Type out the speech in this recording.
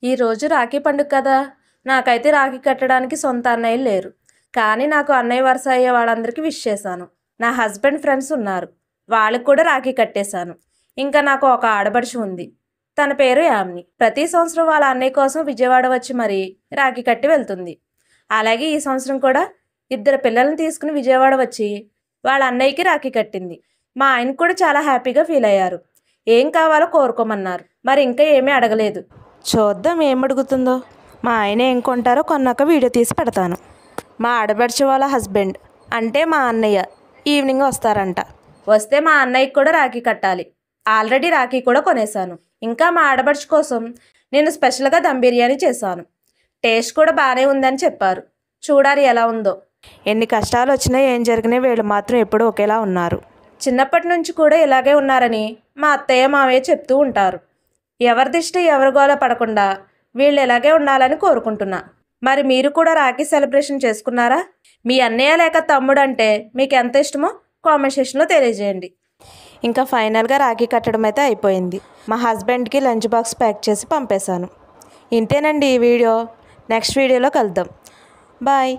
ఈరోజు రాఖీ పండుగ కదా, నాకైతే రాఖీ కట్టడానికి సొంత అన్నయ్యలు లేరు. కానీ నాకు అన్నయ్య వరుస అయ్యే వాళ్ళందరికీ విష్ చేశాను. నా హస్బెండ్ ఫ్రెండ్స్ ఉన్నారు, వాళ్ళకి కూడా రాఖీ కట్టేశాను. ఇంకా నాకు ఒక ఆడపడుచు ఉంది, తన పేరు యామిని. ప్రతి సంవత్సరం వాళ్ళ అన్నయ్య కోసం విజయవాడ వచ్చి మరీ రాఖీ కట్టి వెళ్తుంది. అలాగే ఈ సంవత్సరం కూడా 2 పిల్లల్ని తీసుకుని విజయవాడ వచ్చి వాళ్ళ అన్నయ్యకి రాఖీ కట్టింది. మా ఆయన కూడా చాలా హ్యాపీగా ఫీల్ అయ్యారు. ఏం కావాలో కోరుకోమన్నారు. మరి ఇంకా ఏమీ అడగలేదు. చూద్దాం ఏం అడుగుతుందో. మా ఆయన ఏం కొంటారో కొన్నాక వీడియో తీసి పెడతాను. మా ఆడపడుచు వాళ్ళ హస్బెండ్ అంటే మా అన్నయ్య ఈవినింగ్ వస్తారంట. వస్తే మా అన్నయ్యకి కూడా రాఖీ కట్టాలి. ఆల్రెడీ రాఖీ కూడా కొనేశాను. ఇంకా మా ఆడపడుచు కోసం నేను స్పెషల్గా దమ్ బిర్యానీ చేశాను. టేస్ట్ కూడా బాగానే ఉందని చెప్పారు. చూడాలి ఎలా ఉందో. ఎన్ని కష్టాలు వచ్చినా ఏం జరిగినా వీళ్ళు మాత్రం ఎప్పుడూ ఒకేలా ఉన్నారు. చిన్నప్పటి నుంచి కూడా ఇలాగే ఉన్నారని మా అత్తయ్య మావయ్య చెప్తూ ఉంటారు. ఎవరి దిష్టి ఎవరి గోల పడకుండా వీళ్ళు ఇలాగే ఉండాలని కోరుకుంటున్నా. మరి మీరు కూడా రాఖీ సెలబ్రేషన్ చేసుకున్నారా? మీ అన్నయ్య లేక తమ్ముడు అంటే మీకు ఎంత ఇష్టమో కామెంట్ సెక్షన్లో తెలియజేయండి. ఇంకా ఫైనల్గా రాఖీ కట్టడం అయితే అయిపోయింది. మా హస్బెండ్కి లంచ్ బాక్స్ ప్యాక్ చేసి పంపేశాను. ఇంతేనండి ఈ వీడియో. నెక్స్ట్ వీడియోలో కలుద్దాం. బాయ్.